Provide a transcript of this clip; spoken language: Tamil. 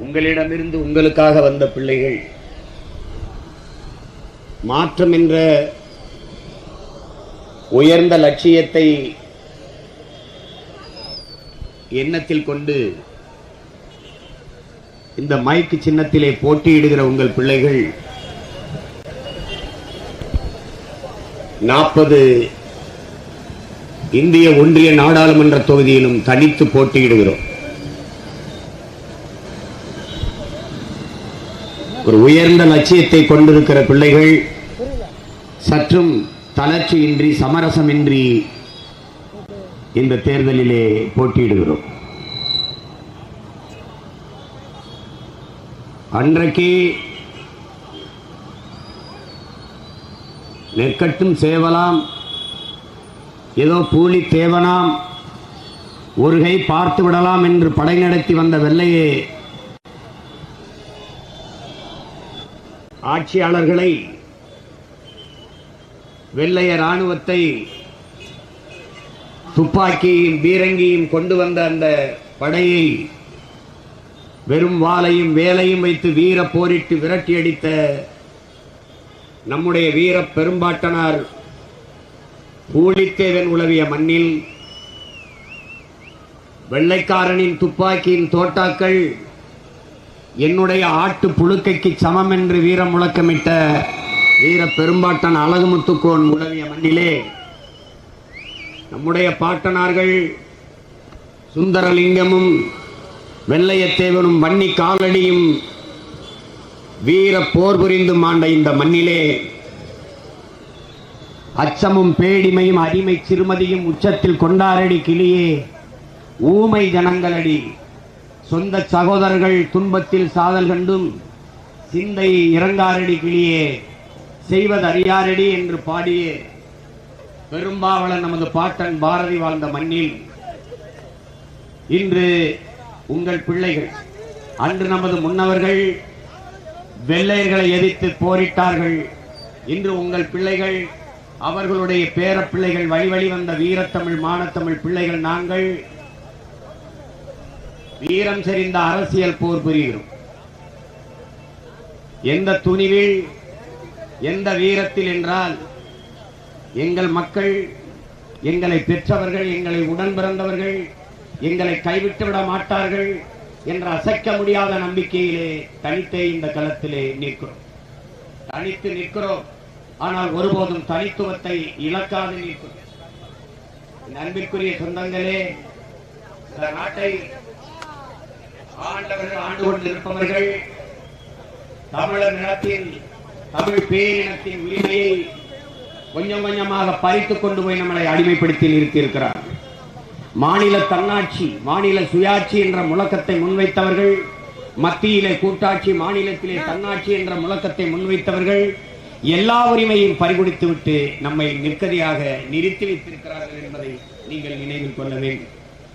உங்களிடமிருந்து உங்களுக்காக வந்த பிள்ளைகள் மாற்றம் என்ற உயர்ந்த லட்சியத்தை எண்ணத்தில் கொண்டு இந்த மைக்கு சின்னத்திலே போட்டியிடுகிற உங்கள் பிள்ளைகள் 40 இந்திய ஒன்றிய நாடாளுமன்ற தொகுதியிலும் தனித்து போட்டியிடுகிறோம். ஒரு உயர்ந்த லட்சியத்தை கொண்டிருக்கிற பிள்ளைகள் சற்றும் தளர்ச்சியின்றி சமரசமின்றி இந்த தேர்தலிலே போட்டியிடுகிறோம். அன்றைக்கு நெற்கட்டும் சேவலாம், ஏதோ பூலி தேவனாம், ஒருகை பார்த்து விடலாம் என்று படை நடத்தி வந்த வெள்ளையே ஆட்சியாளர்களை, வெள்ளைய இராணுவத்தை துப்பாக்கியும் பீரங்கியும் கொண்டு வந்த அந்த படையை வெறும் வாளையும் வேலையும் வைத்து வீர போரிட்டு விரட்டி அடித்த நம்முடைய வீர பெரும்பாட்டனார் பூலித்தேவன் உலவிய மண்ணில் வெள்ளைக்காரனின் துப்பாக்கியின் தோட்டாக்கள் என்னுடைய ஆட்டு புழுக்கைக்கு சமம் என்று வீர முழக்கமிட்ட வீர பெரும்பாட்டன் அழகுமுத்துக்கோன் உலவிய மண்ணிலே நம்முடைய பாட்டனார்கள் சுந்தரலிங்கமும் வெள்ளையத்தேவனும் வன்னி காலடியும் வீர போர் புரிந்து மாண்ட இந்த மண்ணிலே அச்சமும் பேடிமையும் அடிமை சிறுமதியும் உச்சத்தில் கொண்டாரடி கிளியே ஊமை ஜனங்களடி, சொந்த சகோதரர்கள் துன்பத்தில் சாதல் கண்டும் சிந்தை இறங்காரடி கிளியே செய்வதறியாரடி என்று பாடிய பெரும்பாவளன் நமது பாட்டன் பாரதி வாழ்ந்த மண்ணில் இன்று உங்கள் பிள்ளைகள், அன்று நமது முன்னவர்கள் வெள்ளையர்களை எதிர்த்து போரிட்டார்கள். இன்று உங்கள் பிள்ளைகள், அவர்களுடைய பேர பிள்ளைகள், வழி வழி வந்த வீரத்தமிழ் மானத்தமிழ் பிள்ளைகள் நாங்கள் வீரம் செறிந்த அரசியல் போர் புரிகிறோம். எந்த துணிவில், எந்த வீரத்தில் என்றால் எங்கள் மக்கள், எங்களை பெற்றவர்கள், எங்களை உடன் பிறந்தவர்கள் எங்களை கைவிட்டு விட மாட்டார்கள் என்ற அசைக்க முடியாத நம்பிக்கையிலே தனித்தே இந்த களத்திலே நிற்கிறோம். தனித்து நிற்கிறோம், ஆனால் ஒருபோதும் தனித்துவத்தை இழக்காது நிற்கிறோம். அன்பிற்குரிய சொந்தங்களே, இந்த நாட்டை ஆண்டவர்கள், ஆண்டு கொண்டிருப்பவர்கள் தமிழர் நிலத்தில், தமிழ் பேரினத்தின் உரிமையை கொஞ்சம் கொஞ்சமாக பறித்துக் கொண்டு போய் நம்மளை அடிமைப்படுத்தி நிறுத்தியிருக்கிறார். மாநில தன்னாட்சி, மாநில சுயாட்சி என்ற முழக்கத்தை முன்வைத்தவர்கள், மத்தியிலே கூட்டாட்சி, மாநிலத்திலே தன்னாட்சி என்ற முழக்கத்தை முன்வைத்தவர்கள் எல்லா உரிமையும் பறிகொடுத்துவிட்டு நம்மை நிற்கதியாக நிறுத்தி வைத்திருக்கிறார்கள் என்பதை நீங்கள் நினைவில் கொள்ள வேண்டும்.